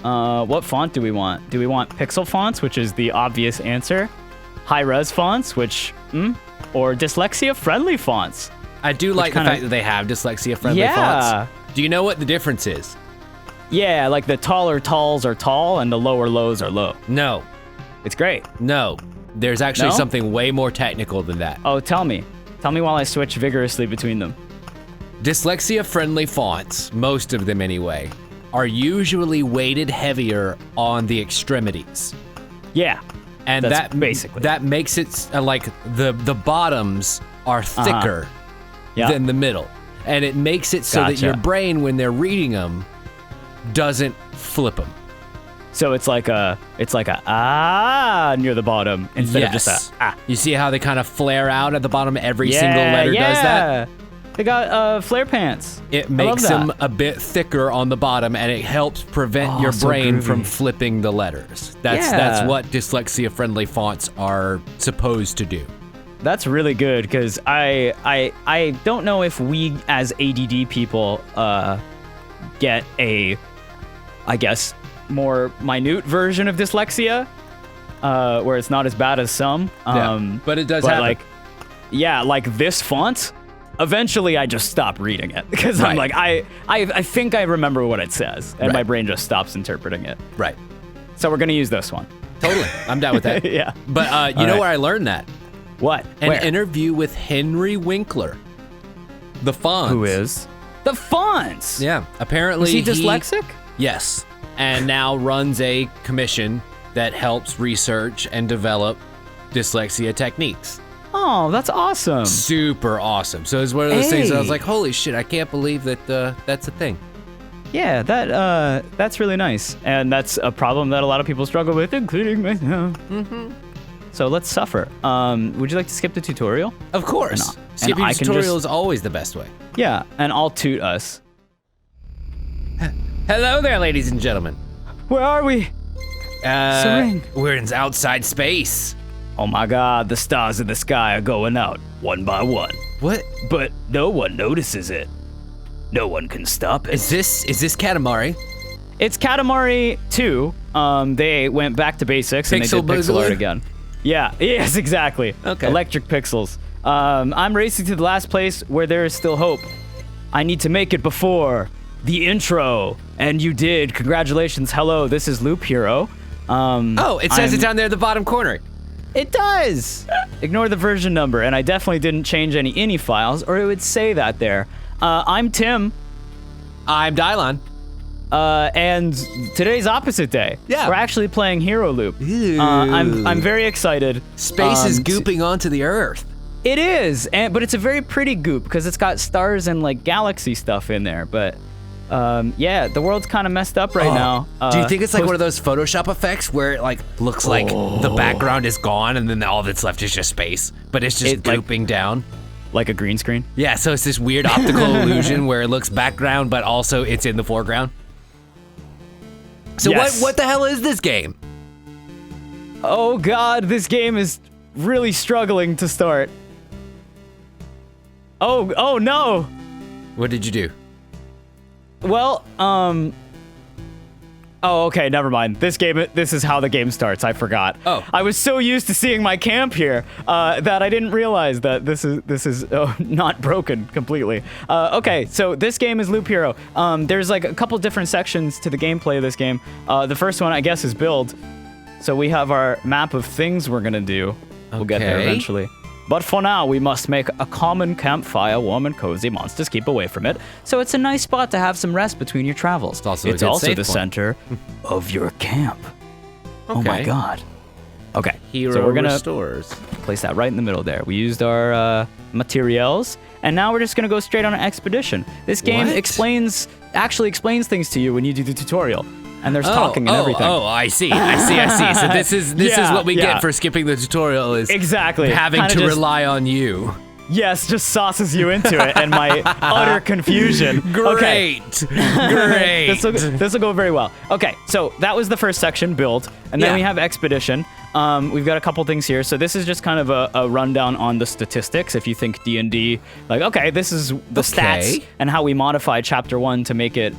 What font do we want? Do we want pixel fonts, which is the obvious answer? High-res fonts, or dyslexia-friendly fonts? I do like the fact that they have dyslexia-friendly fonts. Do you know what the difference is? Yeah, like the taller talls are tall and the lower lows are low. No. It's great. No. There's actually something way more technical than that. Oh, tell me. Tell me while I switch vigorously between them. Dyslexia-friendly fonts, most of them anyway, are usually weighted heavier on the extremities. Yeah. And that makes it like the bottoms are thicker than the middle. And it makes it so that your brain, when they're reading them, doesn't flip them. So it's like a near the bottom instead of just a ah. You see how they kind of flare out at the bottom? Every single letter does that? They got flare pants. It makes them a bit thicker on the bottom, and it helps prevent your brain from flipping the letters. That's what dyslexia-friendly fonts are supposed to do. That's really good, because I don't know if we as ADD people get a, I guess, more minute version of dyslexia, where it's not as bad as some. But it does happen. Like this font. Eventually, I just stop reading it because I'm like, I think I remember what it says, and my brain just stops interpreting it. Right. So we're gonna use this one. Totally, I'm down with that. Yeah. But you know where I learned that? What? An interview with Henry Winkler. The Fonz. Who is? The Fonz. Yeah. Apparently, is he dyslexic? Yes, and now runs a commission that helps research and develop dyslexia techniques. Oh, that's awesome. Super awesome. So it's one of those things that I was like, holy shit, I can't believe that that's a thing. Yeah, that's really nice. And that's a problem that a lot of people struggle with, including myself. Mm-hmm. So let's suffer. Would you like to skip the tutorial? Of course. Skipping the tutorial is always the best way. Yeah, and I'll toot us. Hello there, ladies and gentlemen. Where are we? We're in outside space. Oh my god, the stars in the sky are going out, one by one. What? But no one notices it. No one can stop it. Is this Katamari? It's Katamari 2. They went back to basics and they did pixel art again. Yeah, yes, exactly. Okay. Electric pixels. I'm racing to the last place where there is still hope. I need to make it before the intro. And you did. Congratulations. Hello, this is Loop Hero. It says it down there at the bottom corner. It does! Ignore the version number, and I definitely didn't change any INI files, or it would say that there. I'm Tim. I'm Dylon. And today's opposite day. Yeah. We're actually playing Hero Loop. I'm very excited. Space is gooping onto the Earth. It is, but it's a very pretty goop, because it's got stars and, like, galaxy stuff in there, but... yeah, the world's kind of messed up right now. Do you think it's like one of those Photoshop effects where it like looks like the background is gone and then all that's left is just space, but it's just gooping down? Like a green screen? Yeah, so it's this weird optical illusion where it looks background, but also it's in the foreground. So what the hell is this game? Oh god, this game is really struggling to start. Oh no! What did you do? Well, oh, okay, never mind. This is how the game starts. I forgot. Oh. I was so used to seeing my camp here that I didn't realize that this is not broken completely. Okay, so this game is Loop Hero. There's like a couple different sections to the gameplay of this game. The first one, I guess, is build. So we have our map of things we're gonna do. We'll get there eventually. But for now, we must make a common campfire warm and cozy. Monsters keep away from it. So it's a nice spot to have some rest between your travels. It's also the center of your camp. Okay. Oh my god. Okay, Hero so we're gonna restores. place that right in the middle there. We used our materials, and now we're just gonna go straight on an expedition. This game actually explains things to you when you do the tutorial. And there's talking and everything. I see. So this is what we get for skipping the tutorial is having to rely on you. Yes, just sauces you into it and my utter confusion. Great. This will go very well. Okay, so that was the first section, build, and then we have expedition. We've got a couple things here. So this is just kind of a rundown on the statistics. If you think D&D, like, okay, this is the stats and how we modify chapter 1 to make it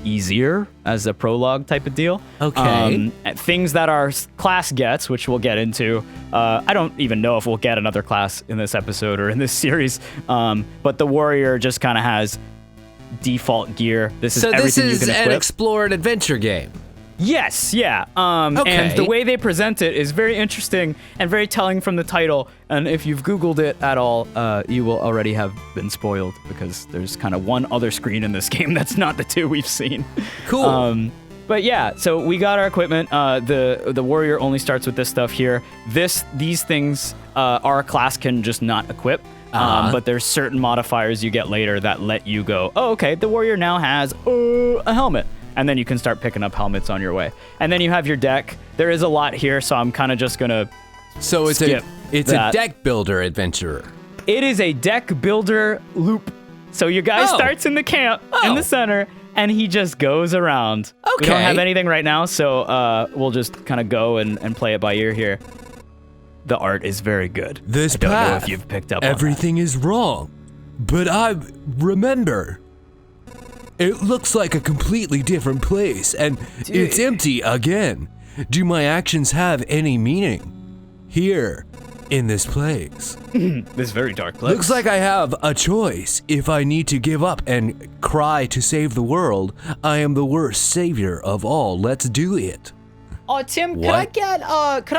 easier as a prologue type of deal. Okay. Things that our class gets, which we'll get into. I don't even know if we'll get another class in this episode or in this series. But the warrior just kind of has default gear. This is everything you can equip. So this is an explore and adventure game. Yes, yeah. And the way they present it is very interesting and very telling from the title. And if you've Googled it at all, you will already have been spoiled because there's kind of one other screen in this game that's not the two we've seen. Cool. But yeah, so we got our equipment. The warrior only starts with this stuff here. These things our class can just not equip. But there's certain modifiers you get later that let you go, oh, okay, the warrior now has a helmet. And then you can start picking up helmets on your way. And then you have your deck. There is a lot here, so I'm kind of just going to skip it's a deck builder adventurer. It is a deck builder loop. So your guy starts in the camp, in the center, and he just goes around. Okay. We don't have anything right now, so we'll just kind of go and play it by ear here. The art is very good. This I don't path, know if you've picked up everything on that. is wrong. But I remember. It looks like a completely different place, and it's empty again. Do my actions have any meaning? Here, in this place. This very dark place. Looks like I have a choice. If I need to give up and cry to save the world, I am the worst savior of all. Let's do it. Oh, Tim, could I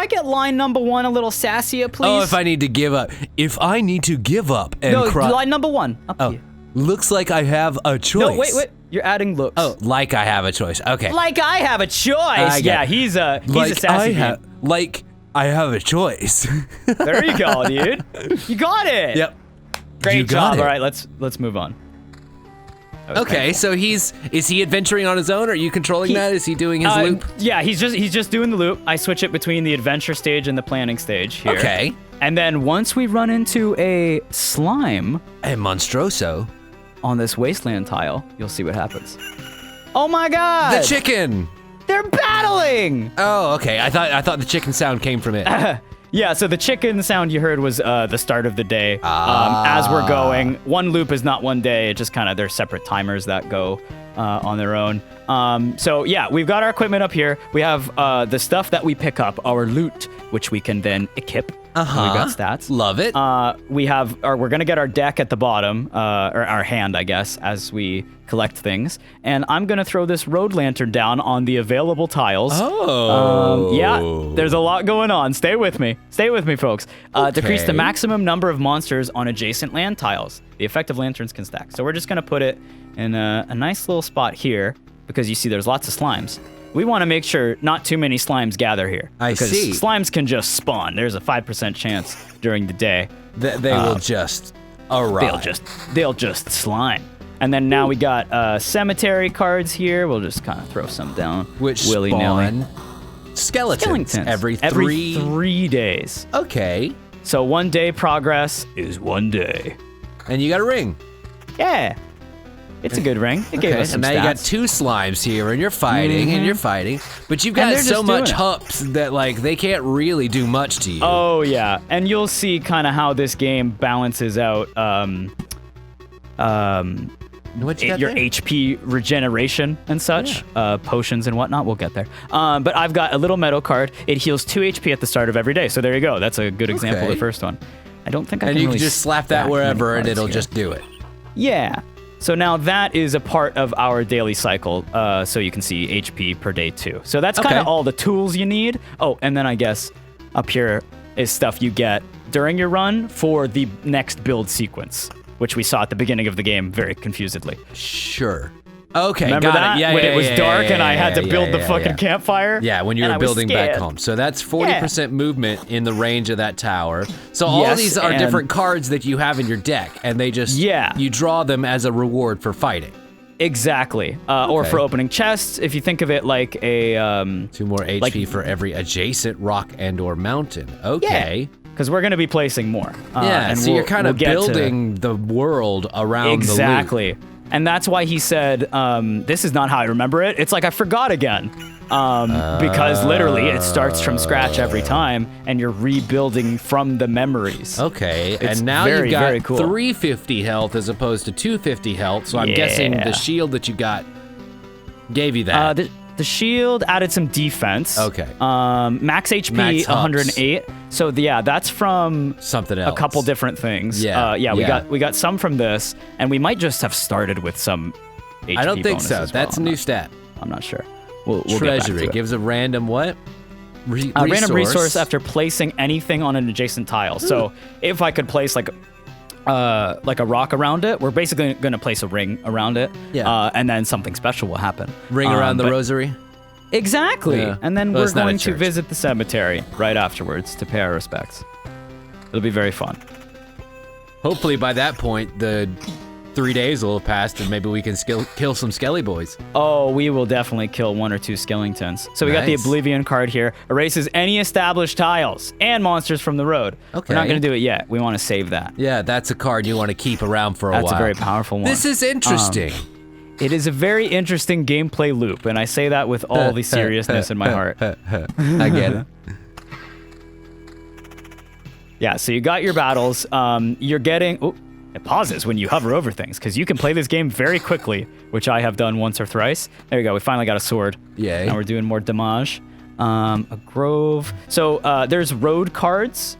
get line number 1 a little sassier, please? Oh, if I need to give up. If I need to give up and cry. No, line number 1. Up to you. Looks like I have a choice. No, wait. You're adding looks. Oh, like I have a choice. Okay. Like I have a choice. Yeah, he's a sassy dude. Like I have a choice. There you go, dude. You got it. Yep. Great job. All right, let's move on. Okay, so is he adventuring on his own? Or are you controlling that? Is he doing his loop? Yeah, he's just doing the loop. I switch it between the adventure stage and the planning stage here. Okay. And then once we run into a slime and Monstroso on this wasteland tile, you'll see what happens. Oh my God! The chicken. They're battling. Oh, okay. I thought the chicken sound came from it. Yeah, so the chicken sound you heard was the start of the day. As we're going, one loop is not one day. It just kind of, there's separate timers that go on their own. So yeah, we've got our equipment up here. We have the stuff that we pick up, our loot, which we can then equip. We got stats. Love it. We're gonna get our deck at the bottom, or our hand, I guess, as we collect things. And I'm gonna throw this road lantern down on the available tiles. Oh. Yeah, there's a lot going on. Stay with me, folks. Decrease the maximum number of monsters on adjacent land tiles. The effective lanterns can stack. So we're just gonna put it in a nice little spot here because you see there's lots of slimes. We want to make sure not too many slimes gather here. I see. Slimes can just spawn. There's a 5% chance during the day. They will just arrive. They'll just slime. And then now we got cemetery cards here. We'll just kind of throw some down. Which willy-nilly. Skeletons. Every 3 days. Okay. So 1 day progress is 1 day. And you got a ring. Yeah. It's a good ring. It gave us some stats. stats. You got 2 slimes here, and you're fighting, and you're fighting. But you've got so much humps that, like, they can't really do much to you. Oh, yeah. And you'll see kind of how this game balances out your HP regeneration and such, potions and whatnot. We'll get there. But I've got a little metal card. It heals 2 HP at the start of every day. So there you go. That's a good example of the first one. I don't think I can really. And you can just slap that wherever, and it'll just do it. Yeah. So now that is a part of our daily cycle, so you can see HP per day too. So that's kind of all the tools you need. Oh, and then I guess up here is stuff you get during your run for the next build sequence, which we saw at the beginning of the game very confusedly. Sure. Okay, remember got that? it. Yeah, when yeah, it was dark and I had to build the fucking yeah. campfire? Yeah, when you were building back home. So that's 40% movement in the range of that tower. So all these are different cards that you have in your deck, and they just, you draw them as a reward for fighting. Exactly. Or for opening chests, if you think of it like a... 2 more HP for every adjacent rock and or mountain. Okay. Because we're going to be placing more. And so you're kind of building the world around the loop. Exactly. And that's why he said, this is not how I remember it. It's like I forgot again. Because literally it starts from scratch every time and you're rebuilding from the memories. Okay, It's and now very, you've got very cool. 350 health as opposed to 250 health. So I'm guessing the shield that you got gave you that? The shield added some defense. Okay. Max HP, Max 108. So that's from something else. A couple different things. Yeah. We got some from this, and we might just have started with some HP I don't think bonus so. as well. That's a new stat. I'm not sure. We'll Treasury get back to it. gives a random what? Random resource after placing anything on an adjacent tile. So if I could place like a rock around it, we're basically going to place a ring around it. Yeah. And then something special will happen. Ring around the rosary? Exactly. Yeah. And then Well, we're it's not a going to church. visit the cemetery right afterwards to pay our respects. It'll be very fun. Hopefully by that point, the 3 days will have passed and maybe we can kill some Skelly boys. Oh, we will definitely kill 1 or 2 Skellingtons. So we got the Nice. Oblivion card here. Erases any established tiles and monsters from the road. Okay. We're not going to do it yet. We want to save that. Yeah, that's a card you want to keep around for a while. That's a very powerful one. This is interesting. It is a very interesting gameplay loop, and I say that with all the seriousness in my heart. I get it. Yeah, so you got your battles. You're getting... Oh, it pauses when you hover over things, because you can play this game very quickly, which I have done once or thrice. There you go. We finally got a sword. Yay. Now we're doing more damage. A grove. So there's road cards,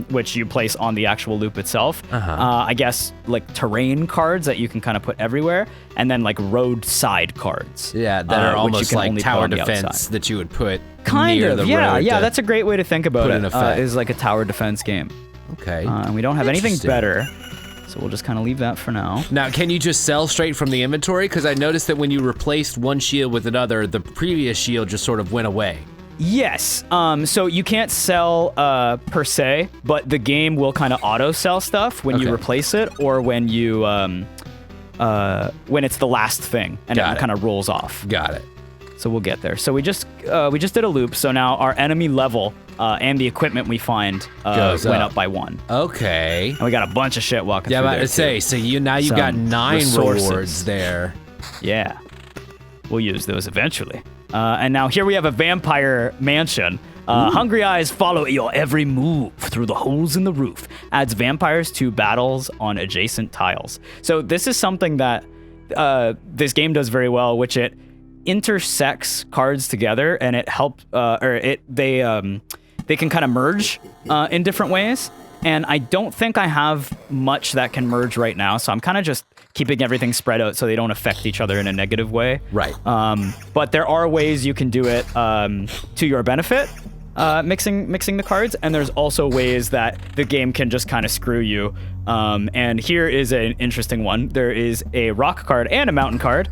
which you place on the actual loop itself. I guess like terrain cards that you can kind of put everywhere, and then like roadside cards. Yeah, that are which you almost can like only put tower on the defense outside. that you would put Kind near of, the yeah, road. yeah. That's a great way to think about put it. in effect. Is like a tower defense game. Okay. And we don't have anything Interesting. better, so we'll just kind of leave that for now. Now, can you just sell straight from the inventory? Because I noticed that when you replaced one shield with another, the previous shield just sort of went away. Yes. So you can't sell per se, but the game will kind of auto sell stuff when you Okay. replace it, or when you when it's the last thing and Got it it. kind of rolls off. Got it. So we'll get there. So we just did a loop. So now our enemy level and the equipment we find Goes went up. up by 1. Okay. And we got a bunch of shit walking Yeah, through I'm about there to say, too. so you've got Some 9 resources. rewards there. Yeah. We'll use those eventually. And now here we have a vampire mansion. Hungry eyes follow your every move through the holes in the roof. Adds vampires to battles on adjacent tiles. So this is something that this game does very well, which it intersects cards together, and it helps, they can kind of merge in different ways. And I don't think I have much that can merge right now, so I'm kind of just keeping everything spread out so they don't affect each other in a negative way. Right. But there are ways you can do it to your benefit, mixing the cards, and there's also ways that the game can just kind of screw you. And here is an interesting one. There is a rock card and a mountain card.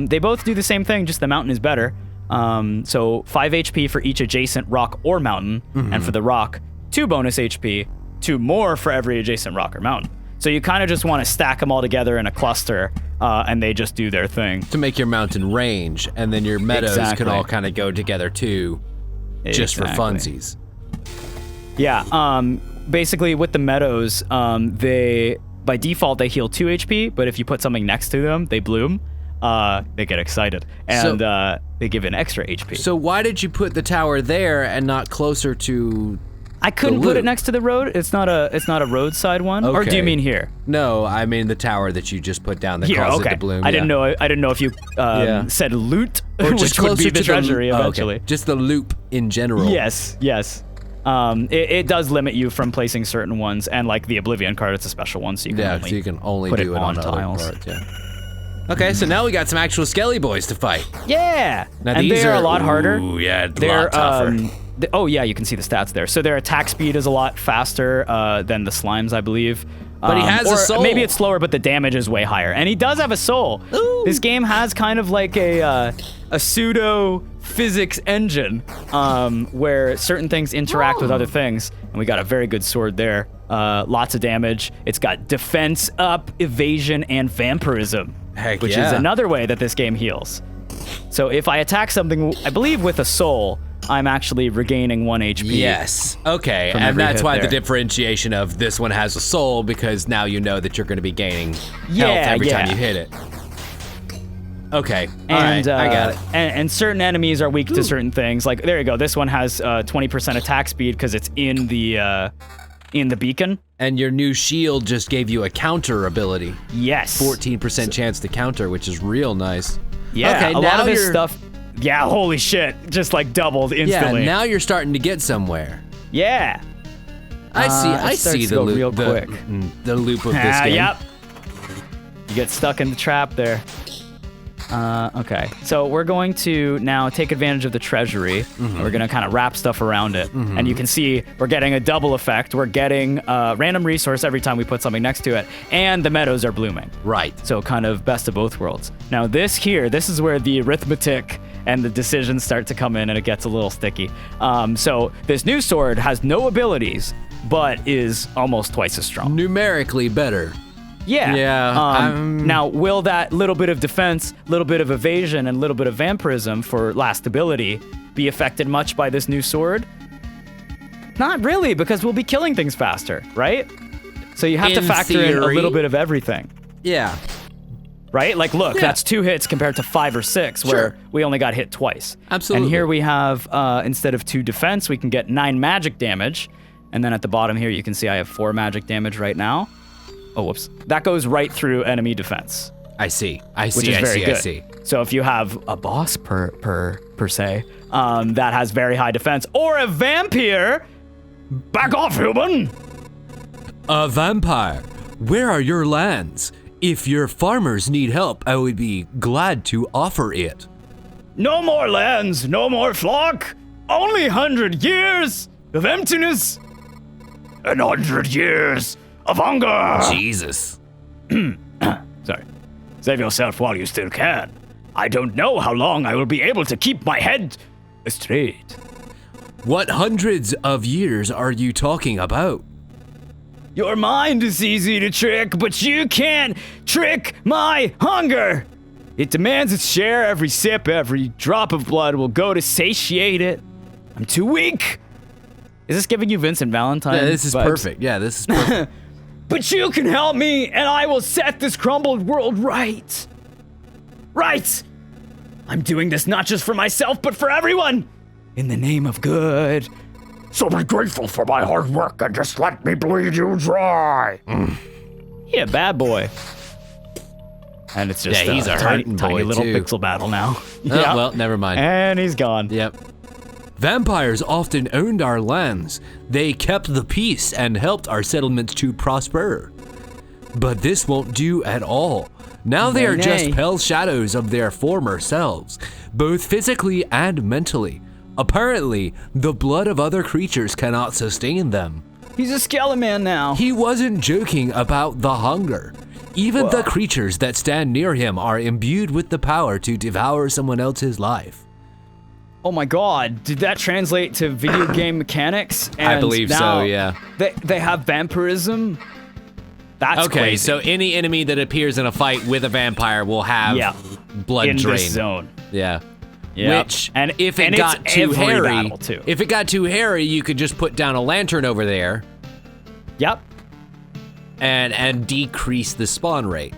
They both do the same thing, just the mountain is better. So 5 HP for each adjacent rock or mountain, and for the rock, 2 bonus HP, 2 more for every adjacent rock or mountain. So you kind of just want to stack them all together in a cluster, and they just do their thing. To make your mountain range, and then your meadows Exactly. can all kind of go together too, just for Exactly. funsies. Yeah, basically with the meadows, they by default they heal 2 HP, but if you put something next to them, they bloom. They get excited, and they give an extra HP. So why did you put the tower there and not closer to? I couldn't the put it loop? next to the road. It's not a roadside one. Or do Okay. you mean here? No, I mean the tower that you just put down that Here, caused okay. it to bloom. I didn't yeah. know. I didn't know if you Yeah. said loot, Or which just would closer be the to treasury oh, okay. eventually. Just the loop in general. Yes. It does limit you from placing certain ones, and like the Oblivion card, it's a special one, so you can Yeah, only so you can only put do it on other tiles. parts, yeah. Okay, so now we got some actual Skelly boys to fight. Yeah, Now and these they're are a lot harder. Ooh, yeah, a They're lot tougher. oh yeah, you can see the stats there. So their attack speed is a lot faster than the slimes, I believe. But he has a or soul. Maybe it's slower, but the damage is way higher. And he does have a soul. Ooh. This game has kind of like a pseudo physics engine where certain things interact with other things. And we got a very good sword there. Lots of damage. It's got defense up, evasion, and vampirism, Heck which yeah. is another way that this game heals. So if I attack something, I believe with a soul, I'm actually regaining 1 HP. Yes. Okay, From and every that's hit why the there. differentiation of this one has a soul, because now you know that you're going to be gaining health Yeah, every time yeah. you hit it. Okay, And, alright, I got it. And certain enemies are weak to certain things. Like, there you go. This one has 20% attack speed because it's in the beacon. And your new shield just gave you a counter ability. Yes. 14% chance to counter, which is real nice. Yeah, okay, a lot of this you're- stuff. Yeah, holy shit, just like doubled instantly. Yeah, now you're starting to get somewhere. Yeah. I see. It I starts see to the go loop. real the, quick. the loop of this game. Yep. You get stuck in the trap there. Okay, so we're going to now take advantage of the treasury. We're going to kind of wrap stuff around it. And you can see we're getting a double effect. We're getting a random resource every time we put something next to it. And the meadows are blooming. Right. So kind of best of both worlds. Now this is where the arithmetic and the decisions start to come in and it gets a little sticky. So this new sword has no abilities, but is almost twice as strong. Numerically better. Yeah. Yeah, Now, will that little bit of defense, little bit of evasion, and a little bit of vampirism for last ability be affected much by this new sword? Not really, because we'll be killing things faster, right? So you have to In factor in a theory. little bit of everything, Yeah. right? Like, look, Yeah. that's 2 hits compared to 5 or 6, where Sure. we only got hit twice. Absolutely. And here we have, instead of 2 defense, we can get 9 magic damage. And then at the bottom here, you can see I have 4 magic damage right now. Oh, whoops. That goes right through enemy defense, I see. which is very good. So if you have a boss per se, that has very high defense, or a vampire, back off, human! A vampire, where are your lands? If your farmers need help, I would be glad to offer it. No more lands, no more flock, only 100 years of emptiness and 100 years of hunger. Jesus. Sorry. Save yourself while you still can. I don't know how long I will be able to keep my head straight. What hundreds of years are you talking about? Your mind is easy to trick, but you can't trick my hunger. It demands its share. Every sip, every drop of blood will go to satiate it. I'm too weak. Is this giving you Vincent Valentine? Yeah, this is vibes? perfect. Yeah, this is perfect. But you can help me, and I will set this crumbled world right. Right. I'm doing this not just for myself, but for everyone. In the name of good. So be grateful for my hard work and just let me bleed you dry. Yeah, bad boy. And it's just Yeah, he's a tiny, hurting tiny boy, little too. pixel battle now. Oh, Yeah. well, never mind. And he's gone. Yep. Vampires often owned our lands. They kept the peace and helped our settlements to prosper. But this won't do at all. Now they are just pale shadows of their former selves, both physically and mentally. Apparently, the blood of other creatures cannot sustain them. He's a skeleton now. He wasn't joking about the hunger. Even the creatures that stand near him are imbued with the power to devour someone else's life. Oh my god, did that translate to video game mechanics? And I believe so, now yeah. They have vampirism? That's Okay, crazy. so any enemy that appears in a fight with a vampire will have blood in drain. this zone. Yeah. Yep. Which, And- if it and got it's too every hairy, battle, too. if it got too hairy, you could just put down a lantern over there Yep. and decrease the spawn rate.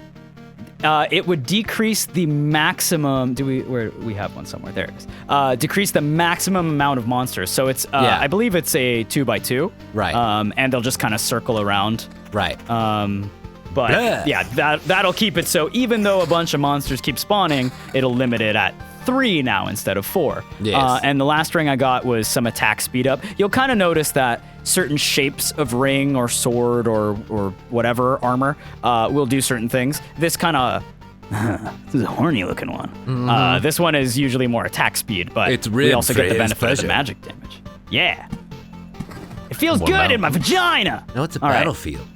It would decrease the maximum. We have one somewhere? There it is. Decrease the maximum amount of monsters. So it's, Yeah. I believe it's a 2x2. Right. And they'll just kind of circle around. Right. But Bleh. yeah, that'll keep it so even though a bunch of monsters keep spawning, it'll limit it at 3 now instead of 4. Yes. And the last ring I got was some attack speed up. You'll kind of notice that certain shapes of ring or sword or whatever armor will do certain things. This kind of this is a horny looking one. This one is usually more attack speed, but It's we ribbed also for get the his benefit of pleasure. the magic damage. Yeah. It feels What good about- in my vagina. No, it's a All right. battlefield.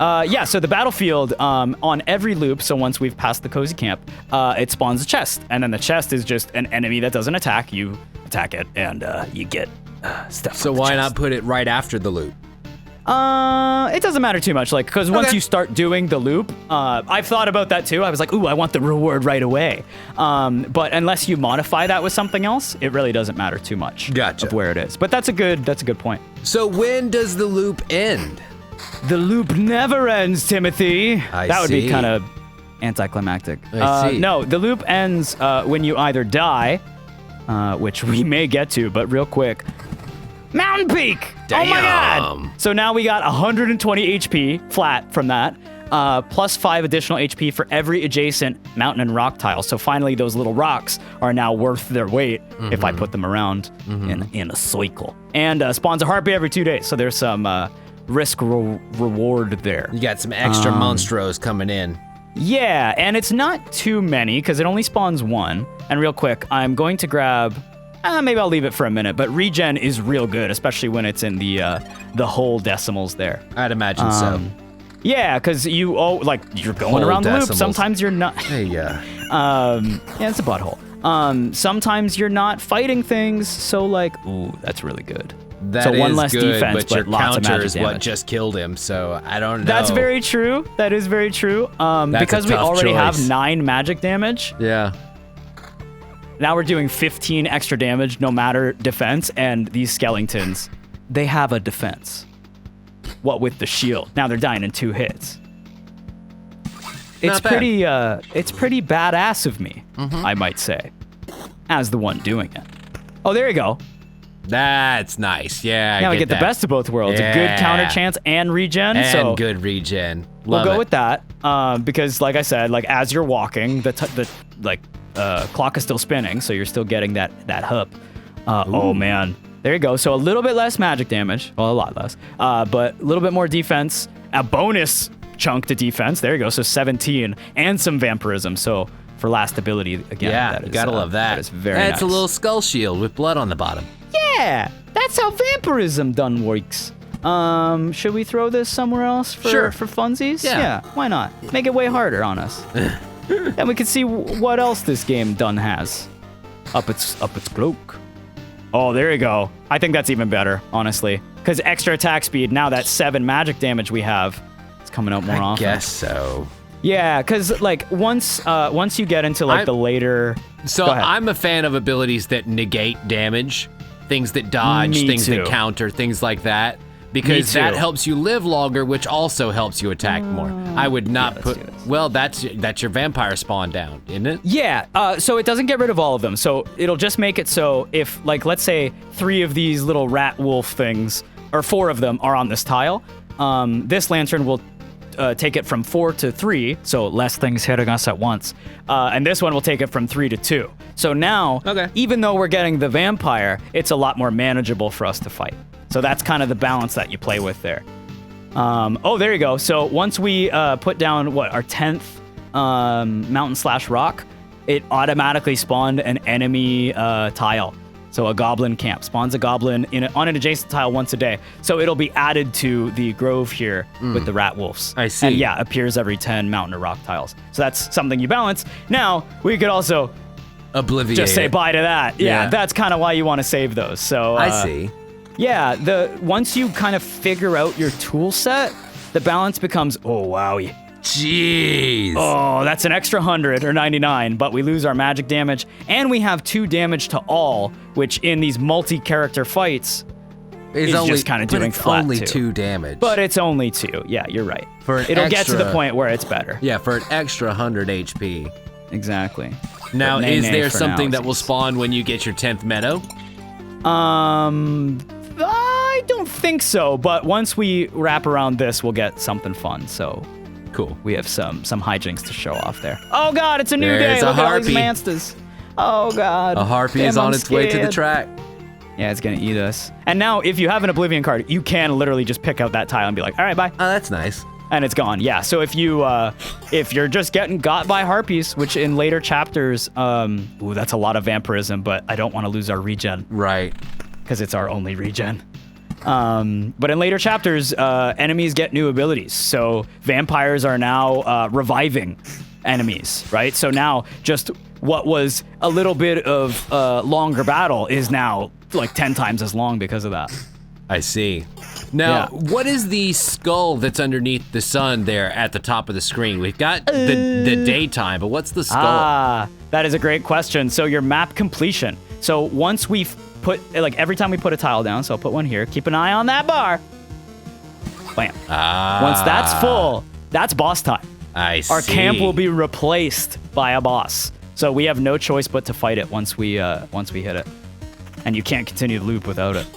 Yeah, so the battlefield, on every loop, so once we've passed the cozy camp, it spawns a chest. And then the chest is just an enemy that doesn't attack. You attack it, and you get stuff. So from the why chest. not put it right after the loop? It doesn't matter too much, like, because once Okay. you start doing the loop, I've thought about that too. I was like, ooh, I want the reward right away. But unless you modify that with something else, it really doesn't matter too much. Gotcha. Of where it is. But that's a good point. So when does the loop end? The loop never ends, Timothy. I that would be see. kind of anticlimactic. I see. No, the loop ends when you either die, which we may get to, but real quick. Mountain Peak! Oh my god! Damn. So now we got 120 HP flat from that. plus 5 additional HP for every adjacent mountain and rock tile. So finally, those little rocks are now worth their weight if I put them around in a cycle. And spawns a harpy every 2 days. So there's some risk reward there. You got some extra monstros coming in. Yeah, and it's not too many because it only spawns 1. And real quick, I'm going to grab. Maybe I'll leave it for a minute, but regen is real good, especially when it's in the whole decimals there. I'd imagine so. Yeah, because you're going around the loop. Sometimes you're not. Hey, yeah, it's a butthole. Sometimes you're not fighting things, so ooh, that's really good. That so one is less good, defense, but your lots of counter magic is damage. what just killed him. So I don't know. That's very true. That is very true. Because we already have 9 magic damage. Yeah. Now we're doing 15 extra damage, no matter defense, and these skeletons, they have a defense. What with the shield? Now they're dying in 2 hits. It's pretty badass of me, I might say, as the one doing it. Oh, there you go. That's nice. Yeah. Now we get the best of both worlds: a good counter chance and regen. And good regen. We'll go with that because, like I said, as you're walking, the clock is still spinning, so you're still getting that hup. Oh man, there you go. So a little bit less magic damage, well, a lot less, but a little bit more defense. A bonus chunk to defense. There you go. So 17 and some vampirism. So for last ability again. Yeah, you gotta love that. That is very nice. It's a little skull shield with blood on the bottom. Yeah, that's how vampirism done works. Should we throw this somewhere else for funsies? Yeah. Why not? Make it way harder on us. And we can see what else this game done has up its cloak. Oh, there you go. I think that's even better, honestly, because extra attack speed. Now that 7 magic damage we have, it's coming out more often. I guess so. Yeah, because once you get into the later. So I'm a fan of abilities that negate damage, things that dodge, things that counter, things like that. Because that helps you live longer, which also helps you attack more. I would not put. Well, that's your vampire spawn down, isn't it? Yeah. So it doesn't get rid of all of them. So it'll just make it so if, let's say 3 of these little rat wolf things, or 4 of them are on this tile, this lantern will take it from 4 to 3, so less things hitting us at once. And this one will take it from 3 to 2. So now, even though we're getting the vampire, it's a lot more manageable for us to fight. So that's kind of the balance that you play with there. Oh, there you go. So once we put down, our 10th mountain/rock, it automatically spawned an enemy tile. So a goblin camp spawns a goblin on an adjacent tile once a day. So it'll be added to the grove here with the rat wolves. I see. And appears every 10 mountain or rock tiles. So that's something you balance. Now, we could also just say bye to that. Yeah, that's kind of why you want to save those. So I see. Yeah, once you kind of figure out your tool set, the balance becomes, oh, wowie. Jeez. Oh, that's an extra 100 or 99, but we lose our magic damage, and we have 2 damage to all, which in these multi-character fights is just kind of doing flat only 2. 2 damage. But it's only 2. Yeah, you're right. It'll get to the point where it's better. Yeah, for an extra 100 HP. Exactly. Now, is there something that will spawn when you get your 10th meadow? I don't think so, but once we wrap around this, we'll get something fun, so... Cool. We have some hijinks to show off there. Oh God, it's a new day. There's a Look at all these harpy. monsters. Oh God. A harpy is on its way to the track. Yeah, it's gonna eat us. And now, if you have an Oblivion card, you can literally just pick out that tile and be like, all right, bye. Oh, that's nice. And it's gone. Yeah. So if you're just getting got by harpies, which in later chapters, ooh, that's a lot of vampirism, but I don't want to lose our regen. Right. Because it's our only regen. But in later chapters, enemies get new abilities. So vampires are now reviving enemies, right? So now just what was a little bit of longer battle is now 10 times as long because of that. I see. Now, what is the skull that's underneath the sun there at the top of the screen? We've got the daytime, but what's the skull? That is a great question. So your map completion. So once we've put, every time we put a tile down, so I'll put one here, keep an eye on that bar. Bam. Once that's full, that's boss time. I see. Our camp will be replaced by a boss. So we have no choice but to fight it once we hit it. And you can't continue the loop without it.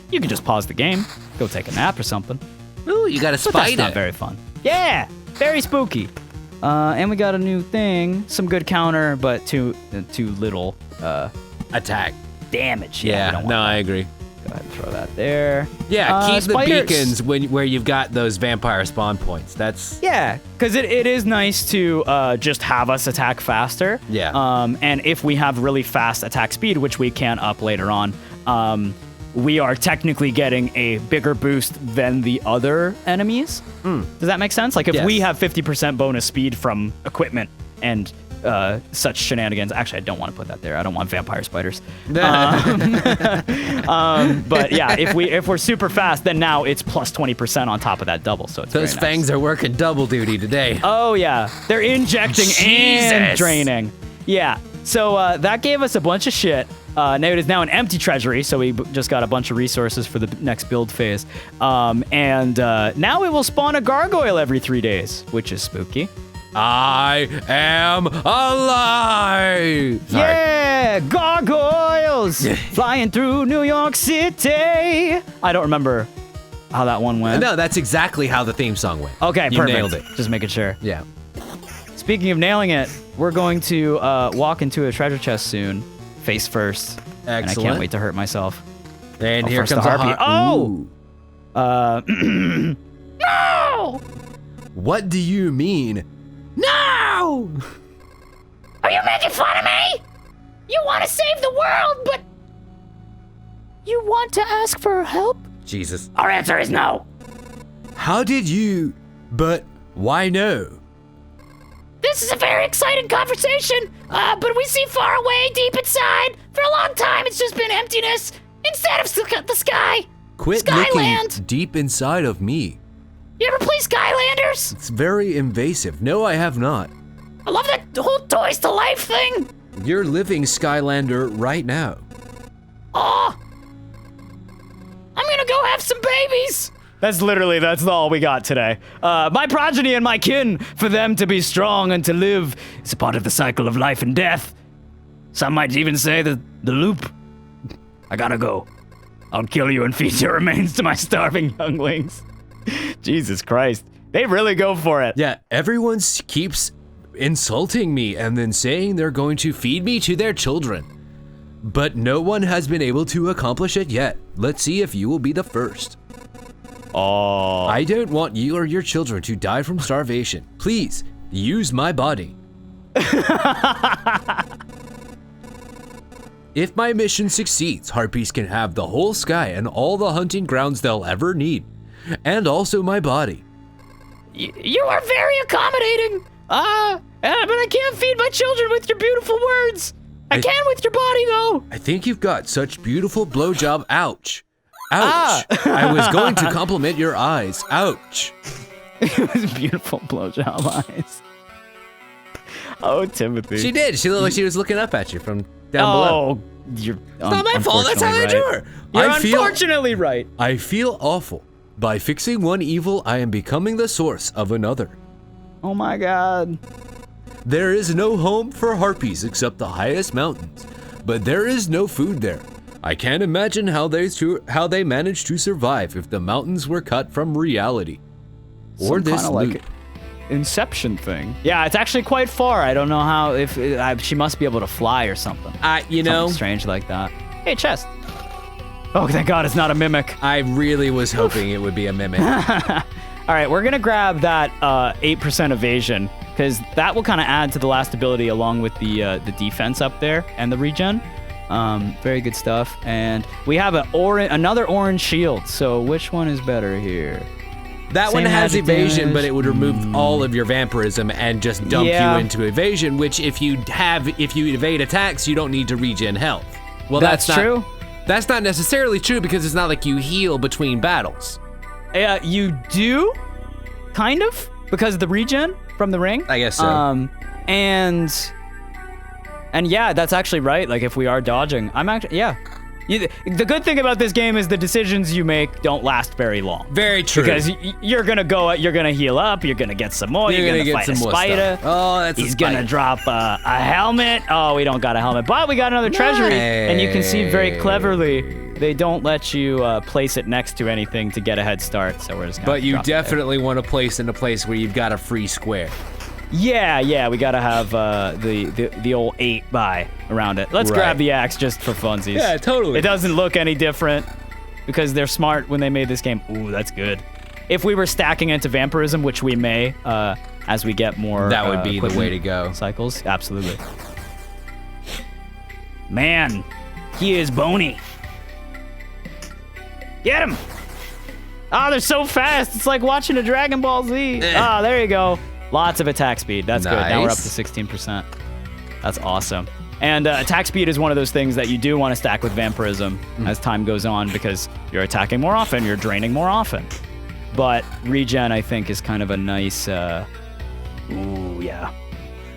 You can just pause the game, go take a nap or something. Ooh, you got a But that's spider. not very fun. Yeah, very spooky. And we got a new thing. Some good counter, but too little Attack. damage. we Yeah, don't want no, that. I agree. Go ahead and throw that there. Yeah, keep spiders. the beacons where you've got those vampire spawn points. That's Yeah, because it is nice to just have us attack faster. Yeah. And if we have really fast attack speed, which we can up later on, we are technically getting a bigger boost than the other enemies. Does that make sense? Like if we have 50% bonus speed from equipment and such shenanigans. Actually, I don't want to put that there. I don't want vampire spiders. But yeah, if we're super fast, then now it's plus 20% on top of that double. So it's those very fangs nice. are working double duty today. Oh yeah, they're injecting and Jesus. draining. Yeah. So that gave us a bunch of shit. Now it is now an empty treasury, so we just got a bunch of resources for the next build phase. And now it will spawn a gargoyle every 3 days, which is spooky. I am alive. Sorry. Yeah, gargoyles flying through New York City. I don't remember how that one went. No, that's exactly how the theme song went. Okay, you perfect. nailed it. Just making sure. Yeah. Speaking of nailing it, we're going to walk into a treasure chest soon, face first. And I Excellent. can't wait to hurt myself. And Oh, here first comes the a harpy. Ooh. No! What do you mean? No! Are you making fun of me? You want to save the world, but you want to ask for help? Jesus. Our answer is no. How did you? But why no? This is a very exciting conversation, but we see far away deep inside. For a long time, it's just been emptiness instead of the sky. Quit Skyland. looking deep inside of me. You ever play Skylanders? It's very invasive. No, I have not. I love that whole Toys to Life thing. You're living Skylander right now. Aw. I'm gonna go have some babies. That's all we got today. My progeny and my kin, for them to be strong and to live, is a part of the cycle of life and death. Some might even say the loop. I gotta go. I'll kill you and feed your remains to my starving younglings. Jesus Christ. They really go for it. Yeah, everyone keeps insulting me and then saying they're going to feed me to their children. But no one has been able to accomplish it yet. Let's see if you will be the first. Oh. I don't want you or your children to die from starvation. Please, use my body. If my mission succeeds, Harpies can have the whole sky and all the hunting grounds they'll ever need. And also my body. You are very accommodating. But I can't feed my children with your beautiful words. I can with your body, though. I think you've got such beautiful blowjob. Ouch. Ouch. I was going to compliment your eyes. Ouch. It was beautiful blowjob eyes. Oh, Timothy. She did. She looked like she was looking up at you from down below. Oh, you're It's not my fault. That's how they do her. You're I feel- unfortunately right. I feel awful. By fixing one evil, I am becoming the source of another. Oh my God. There is no home for harpies except the highest mountains, but there is no food there. I can't imagine how they managed to survive if the mountains were cut from reality. Or Some this kinda loop. like Inception thing. Yeah, it's actually quite far. I don't know how. She must be able to fly or something. You know, Something strange like that. Hey, chest. Oh, thank God it's not a mimic. I really was hoping it would be a mimic. All right, we're gonna grab that 8% evasion because that will kind of add to the last ability along with the defense up there and the regen. Very good stuff. And we have another orange shield. So which one is better here? That one Same has magic evasion, damage. but it would remove all of your vampirism and just dump Yeah. you into evasion, which if you evade attacks, you don't need to regen health. Well, That's not true. That's not necessarily true because it's not like you heal between battles. You do, kind of, because of the regen from the ring. I guess so. And yeah, that's actually right. Like if we are dodging, the good thing about this game is the decisions you make don't last very long. Very true. Because you're gonna heal up, you're gonna get some more, you're gonna get fight some a more spider. stuff. Oh, that's He's a spider. gonna drop a helmet. Oh, we don't got a helmet, but we got another treasury, and you can see very cleverly they don't let you place it next to anything to get a head start, so we're just gonna But you drop it there. definitely want to place in a place where you've got a free square. Yeah, we gotta have the old 8 by around it. Let's grab the axe just for funsies. Yeah, totally. It doesn't look any different because they're smart when they made this game. Ooh, that's good. If we were stacking into vampirism, which we may, as we get more, that would be the way to go. Cycles, absolutely. Man, he is bony. Get him! Ah, they're so fast. It's like watching a Dragon Ball Z. Ah, there you go. Lots of attack speed. That's good. Now we're up to 16%. That's awesome. And attack speed is one of those things that you do want to stack with vampirism as time goes on because you're attacking more often, you're draining more often. But regen, I think, is kind of a nice. Yeah.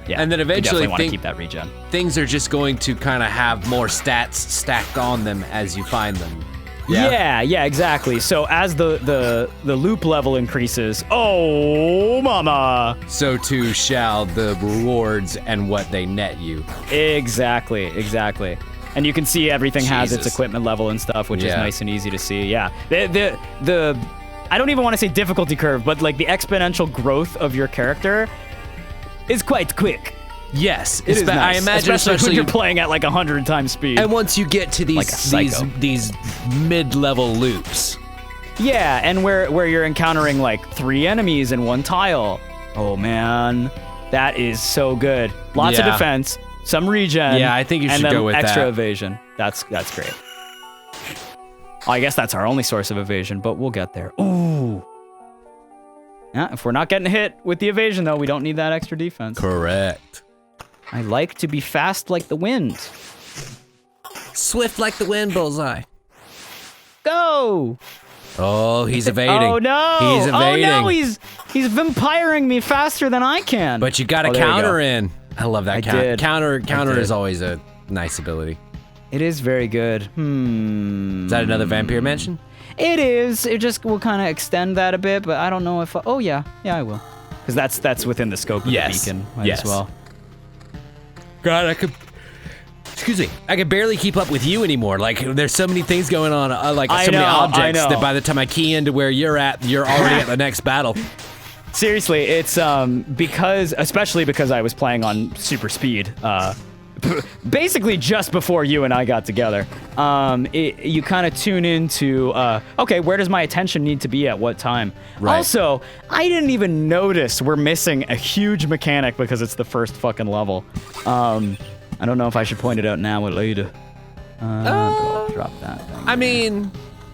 And then eventually, definitely want to keep that regen. Things are just going to kind of have more stats stacked on them as you find them. Yeah, exactly. So as the loop level increases, oh mama! So too shall the rewards and what they net you. Exactly. And you can see everything has its equipment level and stuff, which is nice and easy to see. Yeah. The I don't even want to say difficulty curve, but like the exponential growth of your character is quite quick. Yes, it is nice. I imagine especially when you're playing at like 100 times speed. And once you get to these mid-level loops. Yeah, and where you're encountering like 3 enemies in one tile. Oh man, that is so good. Lots of defense, some regen. Yeah, I think you should go with extra that. evasion. That's great. Oh, I guess that's our only source of evasion, but we'll get there. Ooh. Yeah, if we're not getting hit with the evasion though, we don't need that extra defense. Correct. I like to be fast like the wind. Swift like the wind, Bullseye. Go! Oh, he's evading. Oh no! He's evading. Oh no, he's vampiring me faster than I can. But you got to counter in. I love that counter. Counter did. is always a nice ability. It is very good. Is that another vampire mention? It is. It just will kind of extend that a bit, but I don't know if. Oh yeah, I will, because that's within the scope of the beacon as well. God, I could barely keep up with you anymore. Like, there's so many things going on, many objects that by the time I key into where you're at, you're already at the next battle. Seriously, it's especially because I was playing on super speed. Basically, just before you and I got together, you kind of tune into, okay, where does my attention need to be at what time? Right. Also, I didn't even notice we're missing a huge mechanic because it's the first fucking level. I don't know if I should point it out now or later. But I'll drop that thing. I mean,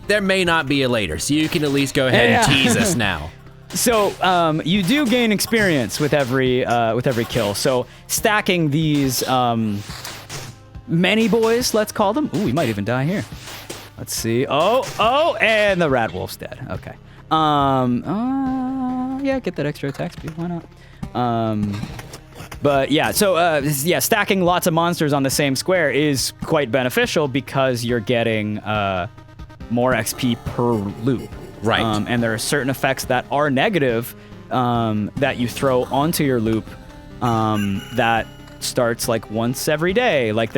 there may not be a later, so you can at least go ahead and tease us now. So you do gain experience with every kill. So stacking these many boys, let's call them. Ooh, we might even die here. Let's see. Oh, and the rat wolf's dead. Okay. Yeah, get that extra attack speed. Why not? But yeah, so stacking lots of monsters on the same square is quite beneficial because you're getting more XP per loop. Right. And there are certain effects that are negative that you throw onto your loop that starts like once every day. Like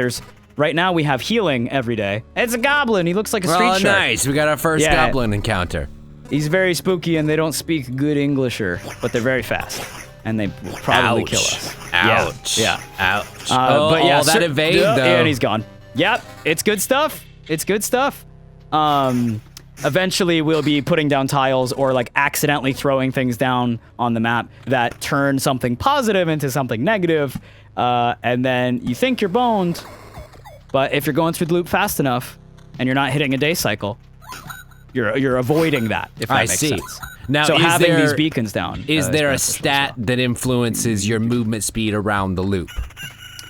right now we have healing every day. It's a goblin. He looks like a street shark. Oh, nice. We got our first goblin encounter. He's very spooky and they don't speak good Englisher, but they're very fast. And they will probably kill us. Ouch. Yeah. Ouch. But yeah, that evade though. And he's gone. Yep. It's good stuff. Eventually, we'll be putting down tiles or like accidentally throwing things down on the map that turn something positive into something negative, and then you think you're boned, but if you're going through the loop fast enough and you're not hitting a day cycle, you're avoiding that. If that makes sense. Now, so having these beacons down. Is there a stat that influences your movement speed around the loop?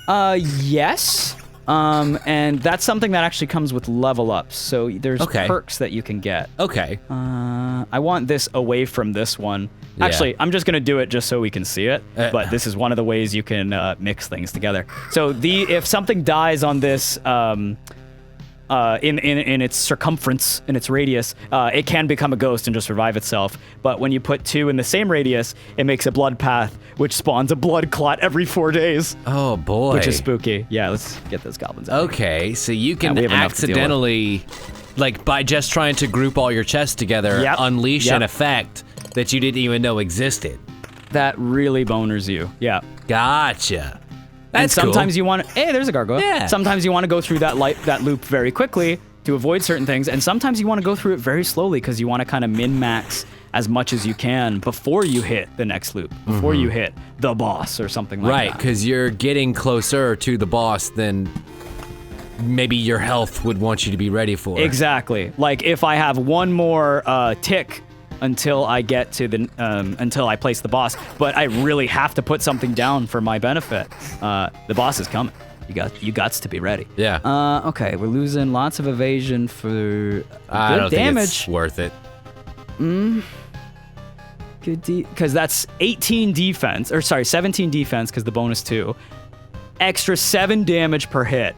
Yes. And that's something that actually comes with level ups. So there's perks that you can get. Okay. I want this away from this one. Yeah. Actually, I'm just gonna do it just so we can see it. But this is one of the ways you can mix things together. So if something dies on this in its circumference, in its radius, it can become a ghost and just revive itself. But when you put 2 in the same radius, it makes a blood path, which spawns a blood clot every 4 days. Oh boy. Which is spooky. Yeah, let's get those goblins out. Okay, so you can accidentally like by just trying to group all your chests together, unleash an effect that you didn't even know existed. That really boners you. Yeah. Gotcha. That's and sometimes you want to, hey, there's a gargoyle. Yeah. Sometimes you want to go through that loop very quickly to avoid certain things, and sometimes you want to go through it very slowly because you want to kind of min-max as much as you can before you hit the next loop, before you hit the boss or something like that. Right, because you're getting closer to the boss than maybe your health would want you to be ready for. Exactly. Like if I have one more tick until I get to the until I place the boss, but I really have to put something down for my benefit. The boss is coming. You gots to be ready. Yeah. Okay, we're losing lots of evasion for I don't damage. think it's worth it. Good because that's 18 defense, or sorry, 17 defense because the bonus 2. Extra 7 damage per hit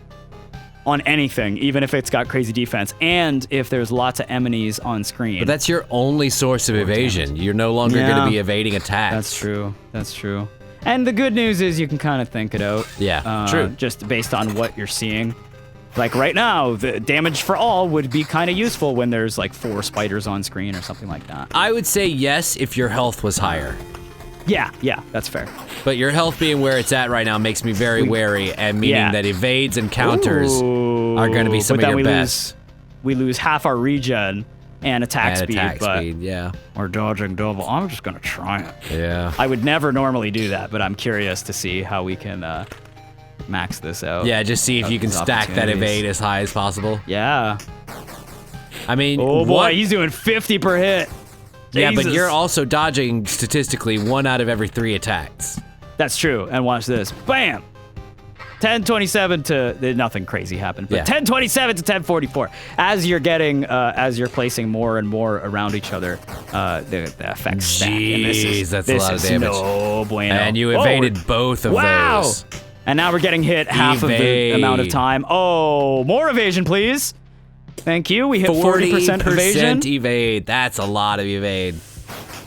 on anything, even if it's got crazy defense, and if there's lots of enemies on screen. But that's your only source of evasion. You're no longer going to be evading attacks. That's true. That's true. And the good news is you can kind of think it out. Yeah, true. Just based on what you're seeing. Like right now, the damage for all would be kind of useful when there's like 4 spiders on screen or something like that. I would say yes if your health was higher. Yeah, that's fair. But your health being where it's at right now makes me very wary, and meaning that evades and counters are going to be some of your best. We lose half our regen and attack speed, but yeah. we're dodging double. I'm just going to try it. Yeah. I would never normally do that, but I'm curious to see how we can max this out. Yeah, just see if you can stack that evade as high as possible. Yeah. I mean, oh boy, he's doing 50 per hit. Yeah, Jesus. but you're also dodging statistically 1 out of every 3 attacks. That's true. And watch this. Bam! 1027 to nothing crazy happened, but 1027 to 1044. As you're getting, as you're placing more and more around each other, the effects stack. Jeez, that's a lot of damage. No bueno. And you evaded both of those. And now we're getting hit half of the amount of time. Oh, more evasion, please. Thank you. We hit 40% evasion. evade. That's a lot of evade.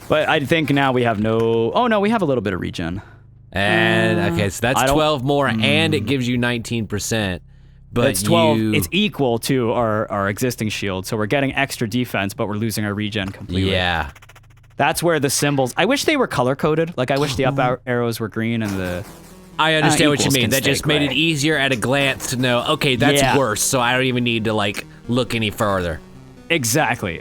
But I think now we have no. Oh no, we have a little bit of regen. And okay, so that's 12 more, and it gives you 19%. But it's 12. It's equal to our existing shield, so we're getting extra defense, but we're losing our regen completely. Yeah. That's where the symbols. I wish they were color coded. Like I wish the up arrows were green and the. I understand what you mean. That just made it easier at a glance to know. Okay, that's worse. So I don't even need to like look any further. Exactly.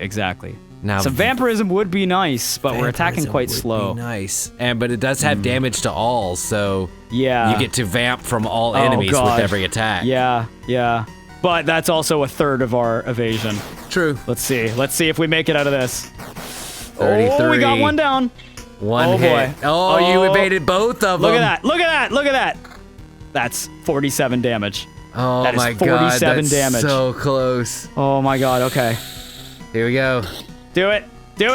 Now, some vampirism would be nice, but we're attacking quite slow. Nice, but it does have damage to all, so you get to vamp from all enemies with every attack. Yeah. But that's also a third of our evasion. True. Let's see if we make it out of this. 33. Oh, we got one down. One hit. Boy. Oh, you evaded both of them. Look at that. That's 47 damage. Oh that is my 47 god, that's damage. So close. Oh my god. Okay. Here we go. Do it.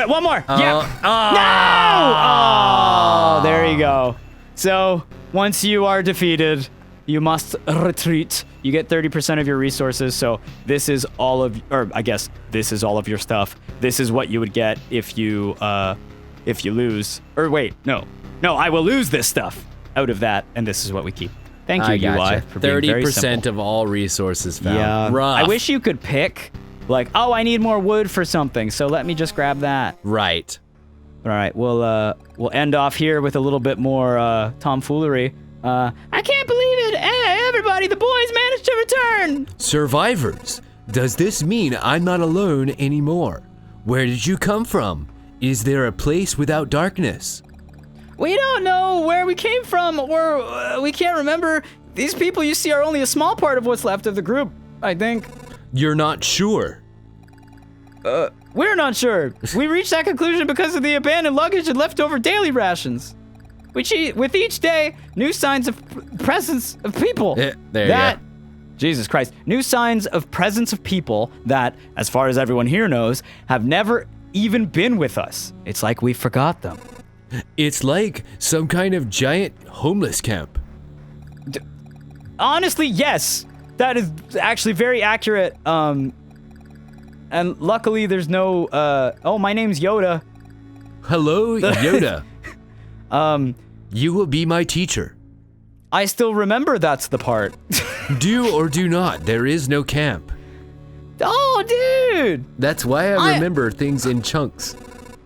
One more. Oh. Yeah. Oh. No. Oh, there you go. So once you are defeated, you must retreat. You get 30% of your resources. So this is all of, or I guess this is all of your stuff. This is what you would get if you lose. Or wait, no. I will lose this stuff out of that, and this is what we keep. Thank you, UI, for being very simple. 30% of all resources found. Yeah. Rough. I wish you could pick. Like, oh, I need more wood for something, so let me just grab that. Right. All right, we'll end off here with a little bit more tomfoolery. I can't believe it! Hey, everybody, the boys managed to return! Survivors, does this mean I'm not alone anymore? Where did you come from? Is there a place without darkness? We don't know where we came from, or we can't remember. These people you see are only a small part of what's left of the group, I think. You're not sure? We're not sure. We reached that conclusion because of the abandoned luggage and leftover daily rations. With each day, new signs of presence of people. There you go. Jesus Christ. New signs of presence of people that, as far as everyone here knows, have never even been with us. It's like we forgot them. It's like some kind of giant homeless camp. Honestly, yes. That is actually very accurate. And luckily there's no, oh, my name's Yoda. Hello, Yoda. You will be my teacher. I still remember that's the part. Do or do not, there is no camp. Oh, dude! That's why I remember things in chunks.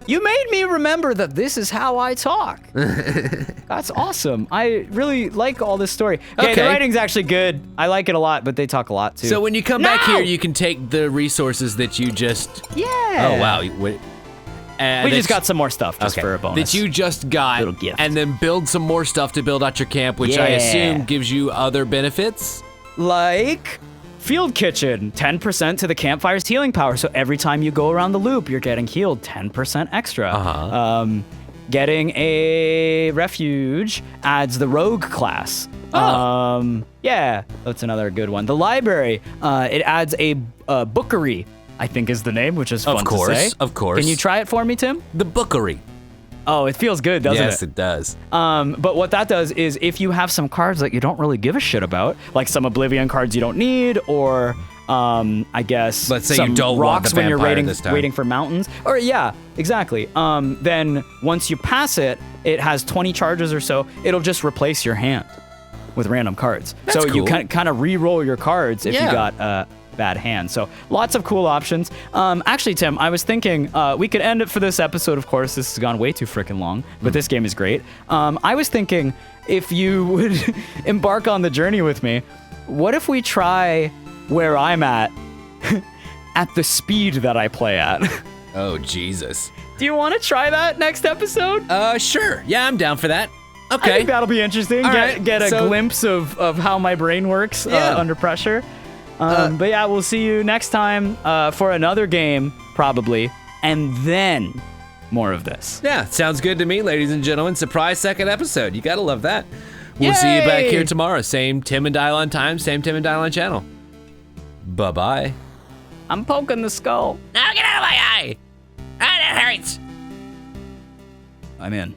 You made me remember that this is how I talk. That's awesome. I really like all this story. Okay, the writing's actually good. I like it a lot, but they talk a lot too. So when you come back here, you can take the resources that you just... Yeah. Oh, wow. We just got some more stuff just for a bonus. That you just got, little gift. and then build some more stuff to build out your camp, which I assume gives you other benefits? Like Field Kitchen, 10% to the campfire's healing power. So every time you go around the loop, you're getting healed 10% extra. Getting a refuge adds the rogue class. Yeah, that's another good one. The library, it adds a bookery, I think is the name, which is fun to say. Of course. Can you try it for me, Tim? The bookery. Oh, it feels good, doesn't it? Yes, it does. But what that does is if you have some cards that you don't really give a shit about, like some Oblivion cards you don't need, or I guess let's say some you don't rocks want the when you're vampire waiting for mountains, or yeah, exactly. Then once you pass it, it has 20 charges or so. It'll just replace your hand with random cards. That's so cool. you kind of re-roll your cards if you got bad hand. So lots of cool options. Actually, Tim, I was thinking we could end it for this episode. Of course, this has gone way too freaking long, but this game is great. I was thinking if you would embark on the journey with me, what if we try where I'm at the speed that I play at? Oh, Jesus. Do you want to try that next episode? Sure. Yeah, I'm down for that. Okay. I think that'll be interesting. Get a glimpse of how my brain works under pressure. But yeah, we'll see you next time for another game, probably, and then more of this. Yeah, sounds good to me, ladies and gentlemen. Surprise second episode. You gotta love that. We'll see you back here tomorrow. Same Tim and Dylon time, same Tim and Dylon channel. Bye-bye. I'm poking the skull. Now get out of my eye! Ah, that hurts! I'm in.